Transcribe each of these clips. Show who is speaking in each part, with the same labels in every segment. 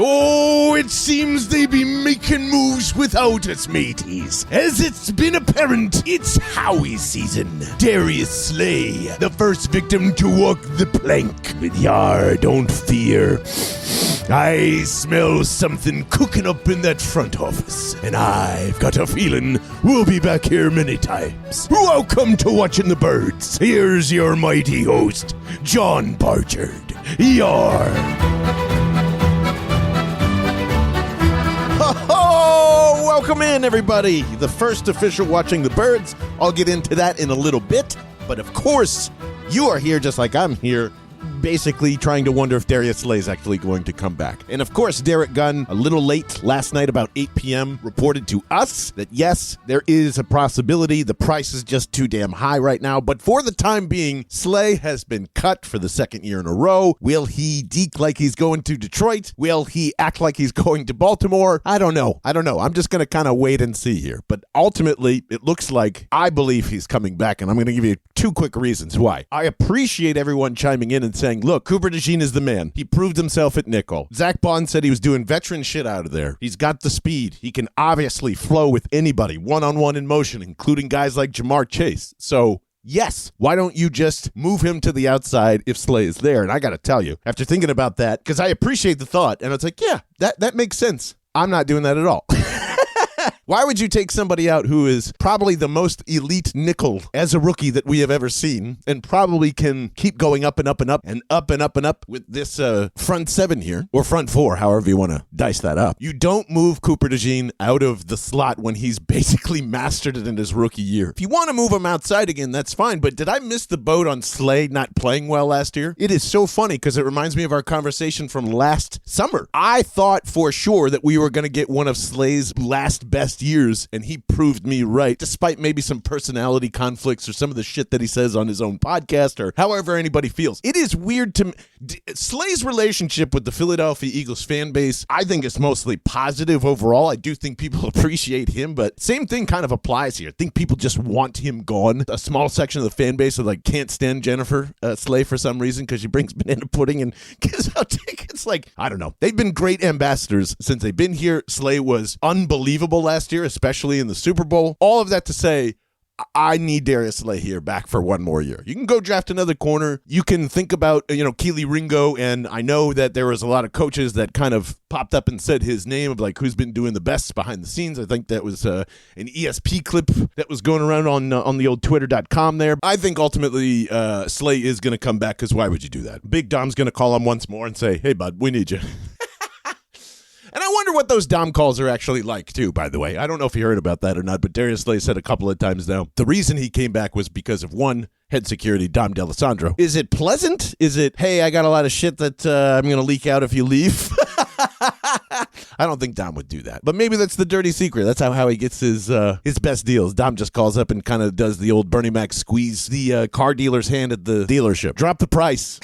Speaker 1: Oh, it seems they be making moves without us, mateys. As it's been apparent, it's Howie season. Darius Slay, the first victim to walk the plank. But yar, don't fear. I smell something cooking up in that front office, and I've got a feeling we'll be back here many times. Welcome to Watching the Birds. Here's your mighty host, John Barchard. Yar.
Speaker 2: Oh, welcome in, everybody. The first official Watching the Birds. I'll get into that in a little bit. But of course, you are here just like I'm here, basically trying to wonder if Darius Slay is actually going to come back. And of course, Derek Gunn, a little late last night, about 8 p.m., reported to us that yes, there is a possibility. The price is just too damn high right now. But for the time being, Slay has been cut for the second year in a row. Will he deke like he's going to Detroit? Will he act like he's going to Baltimore? I don't know. I'm just going to kind of wait and see here. But ultimately, it looks like I believe he's coming back. And I'm going to give you two quick reasons why. I appreciate everyone chiming in and saying, look, Cooper DeJean is the man. He proved himself at nickel. Zach Bond said he was doing veteran shit out of there. He's got the speed. He can obviously flow with anybody, one-on-one in motion, including guys like Jamar Chase. So, yes, why don't you just move him to the outside if Slay is there? And I got to tell you, after thinking about that, because I appreciate the thought, and it's like, yeah, that makes sense. I'm not doing that at all. Why would you take somebody out who is probably the most elite nickel as a rookie that we have ever seen and probably can keep going up and up and up and up and up and up with this front seven here, or front four, however you want to dice that up? You don't move Cooper DeJean out of the slot when he's basically mastered it in his rookie year. If you want to move him outside again, that's fine, but did I miss the boat on Slay not playing well last year? It is so funny because it reminds me of our conversation from last summer. I thought for sure that we were going to get one of Slay's last best years, and he proved me right, despite maybe some personality conflicts or some of the shit that he says on his own podcast or however anybody feels. It is weird to me. Slay's relationship with the Philadelphia Eagles fan base, I think is mostly positive overall. I do think people appreciate him, but same thing kind of applies here. I think people just want him gone. A small section of the fan base like can't stand Jennifer Slay for some reason because she brings banana pudding and gives out tickets. Like, I don't know. They've been great ambassadors since they've been here. Slay was unbelievable last year, especially in the Super Bowl. All of that to say, I need Darius Slay here back for one more year. You can go draft another corner. You can think about, Keely Ringo, and I know that there was a lot of coaches that kind of popped up and said his name of like who's been doing the best behind the scenes. I think that was an ESP clip that was going around on the old twitter.com there. I think ultimately Slay is going to come back because why would you do that? Big Dom's going to call him once more and say, hey, bud, we need you. And I wonder what those Dom calls are actually like, too, by the way. I don't know if you heard about that or not, but Darius Slay said a couple of times now, the reason he came back was because of one, head security, Dom DeLisandro. Is it pleasant? Is it, hey, I got a lot of shit that I'm going to leak out if you leave? I don't think Dom would do that. But maybe that's the dirty secret. That's how he gets his best deals. Dom just calls up and kind of does the old Bernie Mac squeeze the car dealer's hand at the dealership. Drop the price.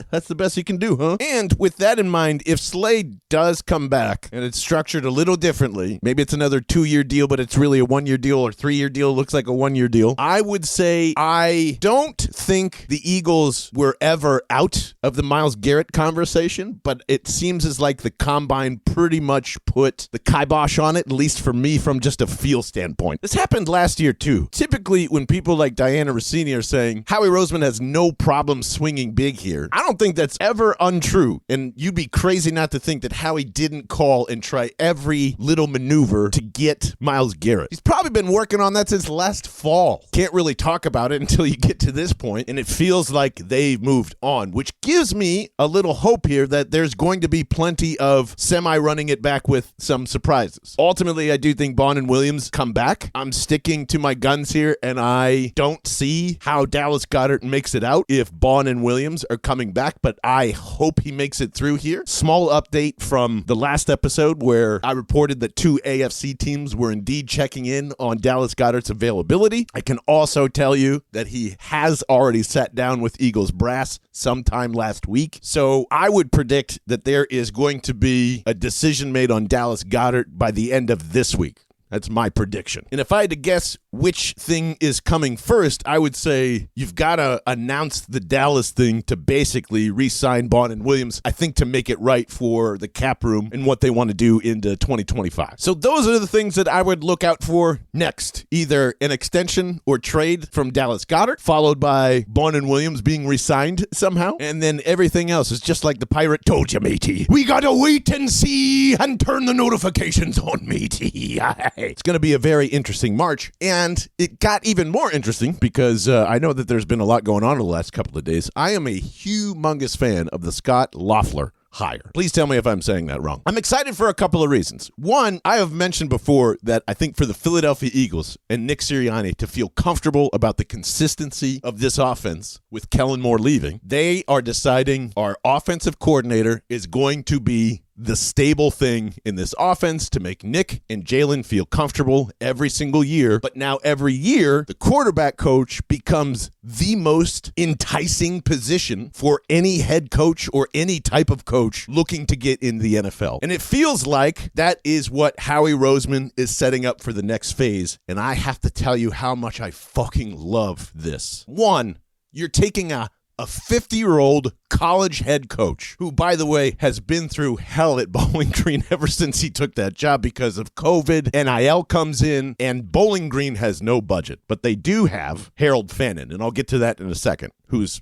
Speaker 2: That's the best you can do, huh? And with that in mind, if Slay does come back and it's structured a little differently, maybe it's another 2-year deal, but it's really a 1-year deal, or 3-year deal looks like a 1-year deal, I would say I don't think the Eagles were ever out of the Myles Garrett conversation, but it seems as like the combine pretty much put the kibosh on it, at least for me, from just a feel standpoint. This happened last year, too. Typically, when people like Diana Rossini are saying, Howie Roseman has no problem swinging big here, I don't think that's ever untrue, and you'd be crazy not to think that Howie didn't call and try every little maneuver to get Myles Garrett. He's probably been working on that since last fall. Can't really talk about it until you get to this point, and it feels like they've moved on, which gives me a little hope here that there's going to be plenty of semi-running it back with some surprises. Ultimately, I do think Bond and Williams come back. I'm sticking to my guns here, and I don't see how Dallas Goedert makes it out if Bond and Williams are coming back, but I hope he makes it through here. Small update from the last episode where I reported that 2 AFC teams were indeed checking in on Dallas Goedert's availability. I can also tell you that he has already sat down with Eagles brass sometime last week. So I would predict that there is going to be a decision made on Dallas Goedert by the end of this week. That's my prediction. And if I had to guess which thing is coming first, I would say you've got to announce the Dallas thing to basically re-sign Bond and Williams, I think, to make it right for the cap room and what they want to do into 2025. So those are the things that I would look out for next. Either an extension or trade from Dallas Goedert, followed by Bond and Williams being re-signed somehow, and then everything else is just like the pirate.
Speaker 1: Told you, matey. We gotta wait and see and turn the notifications on, matey.
Speaker 2: It's going to be a very interesting March, and it got even more interesting because I know that there's been a lot going on in the last couple of days. I am a humongous fan of the Scott Loeffler hire. Please tell me if I'm saying that wrong. I'm excited for a couple of reasons. One, I have mentioned before that I think for the Philadelphia Eagles and Nick Sirianni to feel comfortable about the consistency of this offense with Kellen Moore leaving, they are deciding our offensive coordinator is going to be the stable thing in this offense to make Nick and Jalen feel comfortable every single year. But now every year, the quarterback coach becomes the most enticing position for any head coach or any type of coach looking to get in the NFL. And it feels like that is what Howie Roseman is setting up for the next phase. And I have to tell you how much I fucking love this. One, you're taking a 50-year-old college head coach who, by the way, has been through hell at Bowling Green ever since he took that job because of COVID. NIL comes in, and Bowling Green has no budget. But they do have Harold Fannin, and I'll get to that in a second, who's,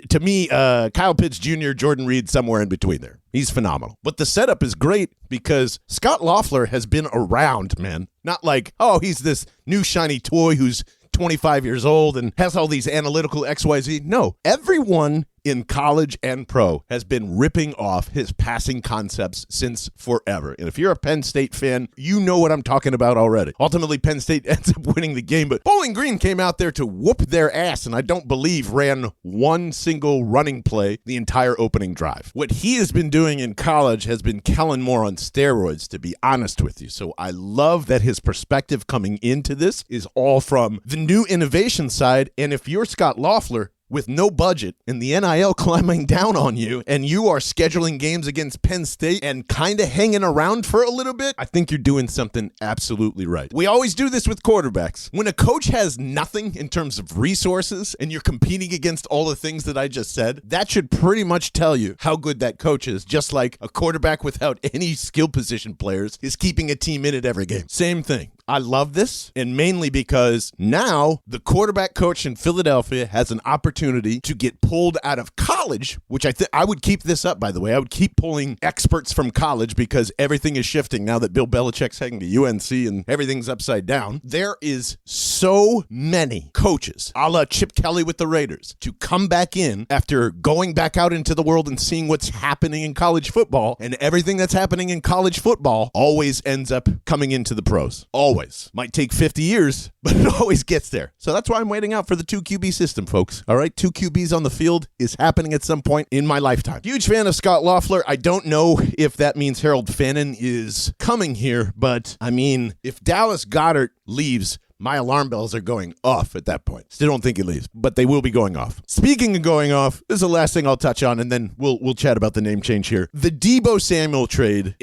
Speaker 2: to me, Kyle Pitts Jr., Jordan Reed, somewhere in between there. He's phenomenal. But the setup is great because Scott Loeffler has been around, man. Not like, oh, he's this new shiny toy who's 25 years old and has all these analytical XYZ. No, everyone in college and pro has been ripping off his passing concepts since forever. And if you're a Penn State fan, you know what I'm talking about already. Ultimately, Penn State ends up winning the game, but Bowling Green came out there to whoop their ass, and I don't believe ran one single running play the entire opening drive. What he has been doing in college has been Kellen Moore on steroids, to be honest with you. So I love that his perspective coming into this is all from the new innovation side. And if you're Scott Loeffler, with no budget and the NIL climbing down on you, and you are scheduling games against Penn State and kind of hanging around for a little bit, I think you're doing something absolutely right. We always do this with quarterbacks. When a coach has nothing in terms of resources and you're competing against all the things that I just said, that should pretty much tell you how good that coach is, just like a quarterback without any skill position players is keeping a team in it every game. Same thing. I love this, and mainly because now the quarterback coach in Philadelphia has an opportunity to get pulled out of college, which I would keep this up, by the way. I would keep pulling experts from college because everything is shifting now that Bill Belichick's heading to UNC and everything's upside down. There is so many coaches, a la Chip Kelly with the Raiders, to come back in after going back out into the world and seeing what's happening in college football, and everything that's happening in college football always ends up coming into the pros. Always. Might take 50 years, but it always gets there. So that's why I'm waiting out for the 2 QB system, folks. All right, 2 QBs on the field is happening at some point in my lifetime. Huge fan of Scott Loeffler. I don't know if that means Harold Fannin is coming here, but I mean, if Dallas Goedert leaves, my alarm bells are going off at that point. Still don't think he leaves, but they will be going off. Speaking of going off, this is the last thing I'll touch on, and then we'll chat about the name change here. The Deebo Samuel trade.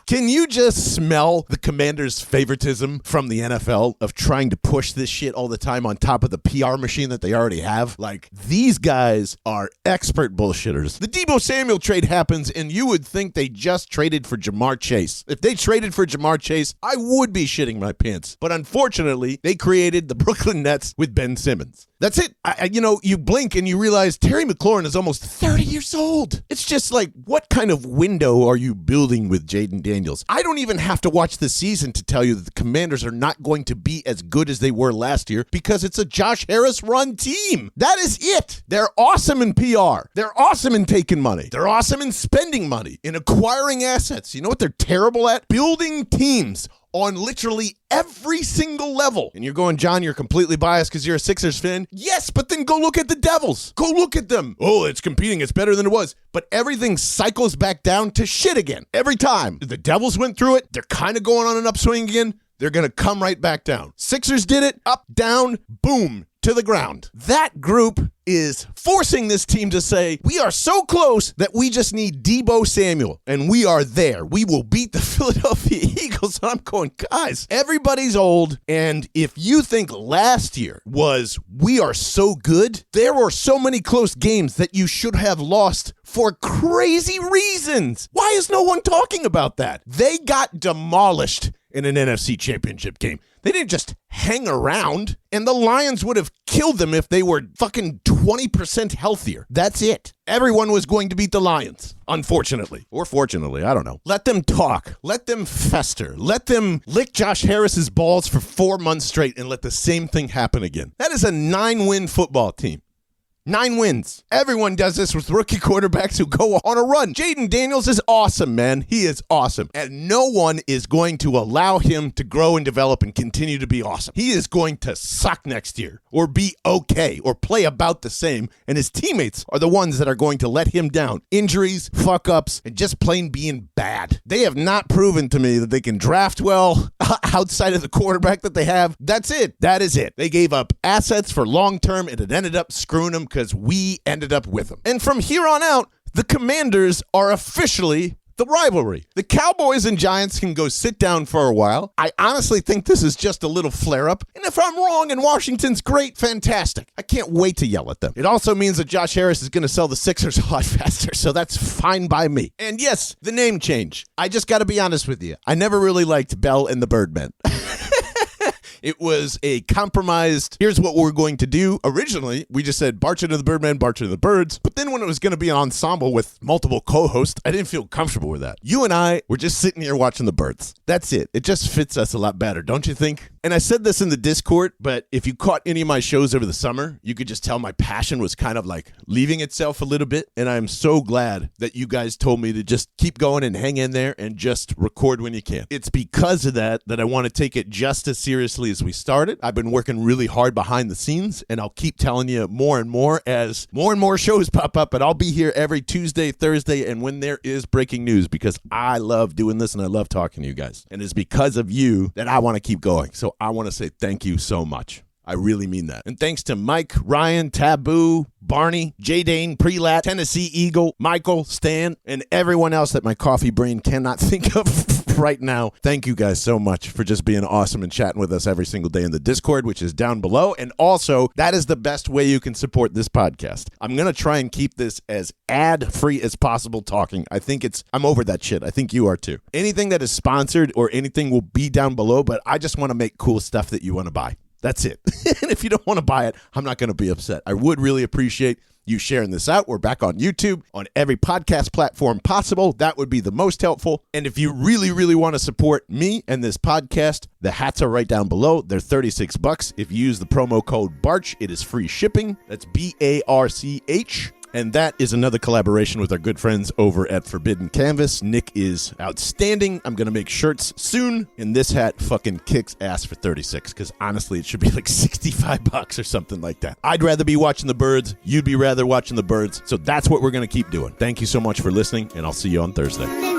Speaker 2: Can you just smell the Commanders' favoritism from the NFL of trying to push this shit all the time on top of the PR machine that they already have? Like, these guys are expert bullshitters. The Deebo Samuel trade happens, and you would think they just traded for Jamar Chase. If they traded for Jamar Chase, I would be shitting my pants. But unfortunately, they created the Brooklyn Nets with Ben Simmons. That's it. You blink and you realize Terry McLaurin is almost 30 years old. It's just like, what kind of window are you building with Jaden Daniels? I don't even have to watch the season to tell you that the Commanders are not going to be as good as they were last year because it's a Josh Harris run team. That is it. They're awesome in PR. They're awesome in taking money. They're awesome in spending money, in acquiring assets. You know what they're terrible at? Building teams on literally every single level. And you're going, John, you're completely biased because you're a Sixers fan. Yes, but then go look at the Devils. Go look at them. Oh, it's competing. It's better than it was. But everything cycles back down to shit again. Every time. The Devils went through it. They're kind of going on an upswing again. They're going to come right back down. Sixers did it. Up, down, boom. to the ground. That group is forcing this team to say, we are so close that we just need Deebo Samuel, and we are there. We will beat the Philadelphia Eagles. And I'm going, guys, everybody's old, and if you think last year was we are so good, there were so many close games that you should have lost for crazy reasons. Why is no one talking about that? They got demolished in an NFC championship game. They didn't just hang around, and the Lions would have killed them if they were fucking 20% healthier. That's it. Everyone was going to beat the Lions, unfortunately. Or fortunately, I don't know. Let them talk. Let them fester. Let them lick Josh Harris's balls for 4 months straight and let the same thing happen again. That is a 9-win football team. 9 wins. Everyone does this with rookie quarterbacks who go on a run. Jaden Daniels is awesome, man. He is awesome. And no one is going to allow him to grow and develop and continue to be awesome. He is going to suck next year or be okay or play about the same. And his teammates are the ones that are going to let him down. Injuries, fuck-ups, and just plain being bad. They have not proven to me that they can draft well outside of the quarterback that they have. That's it. That is it. They gave up assets for long-term and it ended up screwing them because we ended up with them. And from here on out, the Commanders are officially the rivalry. The Cowboys and Giants can go sit down for a while. I honestly think this is just a little flare-up. And if I'm wrong and Washington's great, fantastic. I can't wait to yell at them. It also means that Josh Harris is going to sell the Sixers a lot faster, so that's fine by me. And yes, the name change. I just got to be honest with you. I never really liked Bell and the Birdmen. It was a compromised, here's what we're going to do. Originally, we just said Barch into the Birdmen, Barch into the Birds. But then when it was going to be an ensemble with multiple co-hosts, I didn't feel comfortable with that. You and I were just sitting here watching the Birds. That's it. It just fits us a lot better, don't you think? And I said this in the Discord, but if you caught any of my shows over the summer, you could just tell my passion was kind of like leaving itself a little bit. And I'm so glad that you guys told me to just keep going and hang in there and just record when you can. It's because of that I want to take it just as seriously as we started. I've been working really hard behind the scenes, and I'll keep telling you more and more as more and more shows pop up, but I'll be here every Tuesday, Thursday, and when there is breaking news, because I love doing this and I love talking to you guys. And it's because of you that I want to keep going. So I want to say thank you so much. I really mean that. And thanks to Mike, Ryan, Taboo, Barney, J. Dane, Prelat, Tennessee Eagle, Michael, Stan, and everyone else that my coffee brain cannot think of right now. Thank you guys so much for just being awesome and chatting with us every single day in the Discord, which is down below. And also, that is the best way you can support this podcast. I'm going to try and keep this as ad-free as possible talking. I'm over that shit. I think you are too. Anything that is sponsored or anything will be down below, but I just want to make cool stuff that you want to buy. That's it. And if you don't want to buy it, I'm not going to be upset. I would really appreciate you sharing this out. We're back on YouTube, on every podcast platform possible. That would be the most helpful. And if you really, really want to support me and this podcast, the hats are right down below. They're $36. If you use the promo code BARCH, it is free shipping. That's BARCH. And that is another collaboration with our good friends over at Forbidden Canvas. Nick is outstanding. I'm going to make shirts soon. And this hat fucking kicks ass for $36 because honestly, it should be like $65 or something like that. I'd rather be watching the Birds. You'd be rather watching the Birds. So that's what we're going to keep doing. Thank you so much for listening, and I'll see you on Thursday.